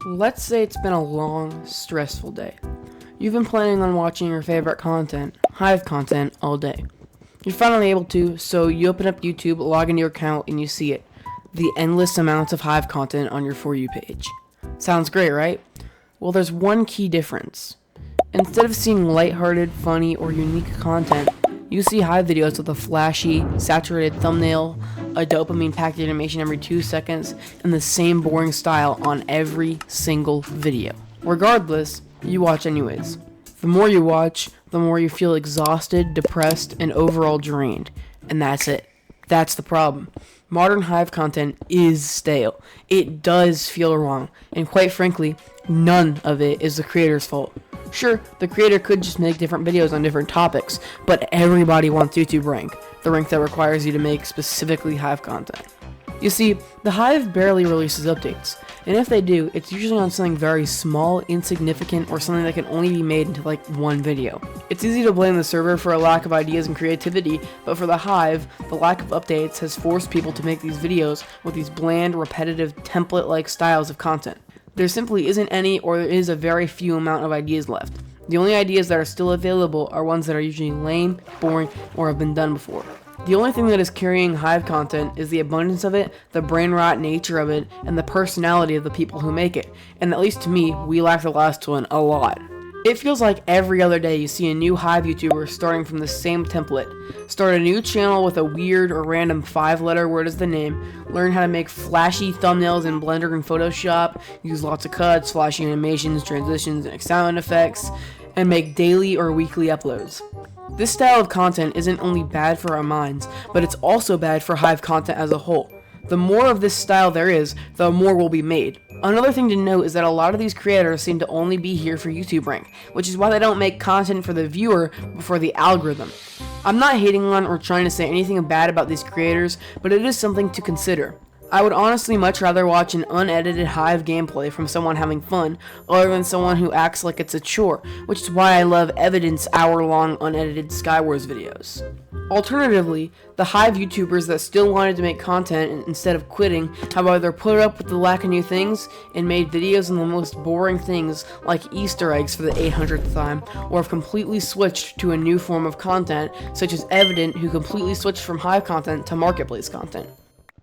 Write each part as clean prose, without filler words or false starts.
Let's say it's been a long, stressful day. You've been planning on watching your favorite content, Hive content, all day. You're finally able to, so you open up YouTube, log into your account, and you see it. The endless amounts of Hive content on your For You page. Sounds great, right? Well, there's one key difference. Instead of seeing lighthearted, funny, or unique content, you see Hive videos with a flashy, saturated thumbnail, a dopamine-packed animation every 2 seconds, and the same boring style on every single video. Regardless, you watch anyways. The more you watch, the more you feel exhausted, depressed, and overall drained. And that's it. That's the problem. Modern Hive content is stale. It does feel wrong, and quite frankly, none of it is the creator's fault. Sure, the creator could just make different videos on different topics, but everybody wants YouTube rank, the rank that requires you to make specifically Hive content. You see, the Hive barely releases updates, and if they do, it's usually on something very small, insignificant, or something that can only be made into like one video. It's easy to blame the server for a lack of ideas and creativity, but for the Hive, the lack of updates has forced people to make these videos with these bland, repetitive, template-like styles of content. There simply isn't any, or there is a very few amount of ideas left. The only ideas that are still available are ones that are usually lame, boring, or have been done before. The only thing that is carrying Hive content is the abundance of it, the brain rot nature of it, and the personality of the people who make it. And at least to me, we lack the last one a lot. It feels like every other day you see a new Hive YouTuber starting from the same template. Start a new channel with a weird or random 5-letter word as the name, learn how to make flashy thumbnails in Blender and Photoshop, use lots of cuts, flashy animations, transitions, and sound effects, and make daily or weekly uploads. This style of content isn't only bad for our minds, but it's also bad for Hive content as a whole. The more of this style there is, the more will be made. Another thing to note is that a lot of these creators seem to only be here for YouTube rank, which is why they don't make content for the viewer, but for the algorithm. I'm not hating on or trying to say anything bad about these creators, but it is something to consider. I would honestly much rather watch an unedited Hive gameplay from someone having fun, other than someone who acts like it's a chore, which is why I love Evidence hour-long unedited Skywars videos. Alternatively, the Hive YouTubers that still wanted to make content instead of quitting have either put up with the lack of new things and made videos on the most boring things like Easter eggs for the 800th time, or have completely switched to a new form of content, such as Evident, who completely switched from Hive content to Marketplace content.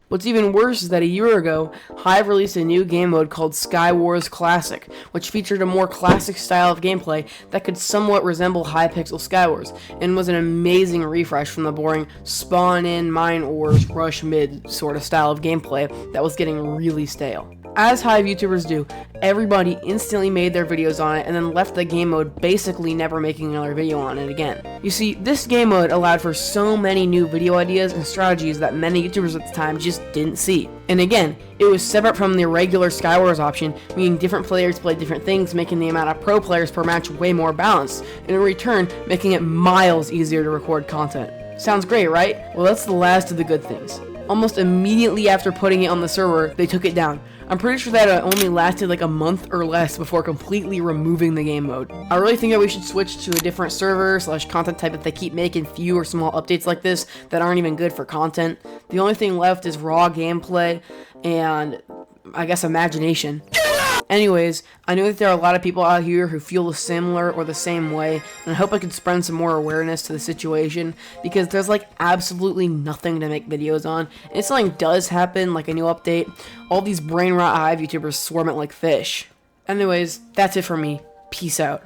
What's even worse is that a year ago, Hive released a new game mode called Skywars Classic, which featured a more classic style of gameplay that could somewhat resemble Hypixel Skywars, and was an amazing refresh from the boring spawn in, mine ores, rush mid sort of style of gameplay that was getting really stale. As Hive YouTubers do, everybody instantly made their videos on it and then left the game mode basically never making another video on it again. You see, this game mode allowed for so many new video ideas and strategies that many YouTubers at the time just didn't see. And again, it was separate from the regular Skywars option, meaning different players played different things, making the amount of pro players per match way more balanced, and in return, making it miles easier to record content. Sounds great, right? Well, that's the last of the good things. Almost immediately after putting it on the server, they took it down. I'm pretty sure that it only lasted like a month or less before completely removing the game mode. I really think that we should switch to a different server / content type if they keep making few or small updates like this that aren't even good for content. The only thing left is raw gameplay and, I guess, imagination. Anyways, I know that there are a lot of people out here who feel similar or the same way, and I hope I can spread some more awareness to the situation, because there's like absolutely nothing to make videos on, and if something does happen, like a new update, all these brain rot Hive YouTubers swarm it like fish. Anyways, that's it for me. Peace out.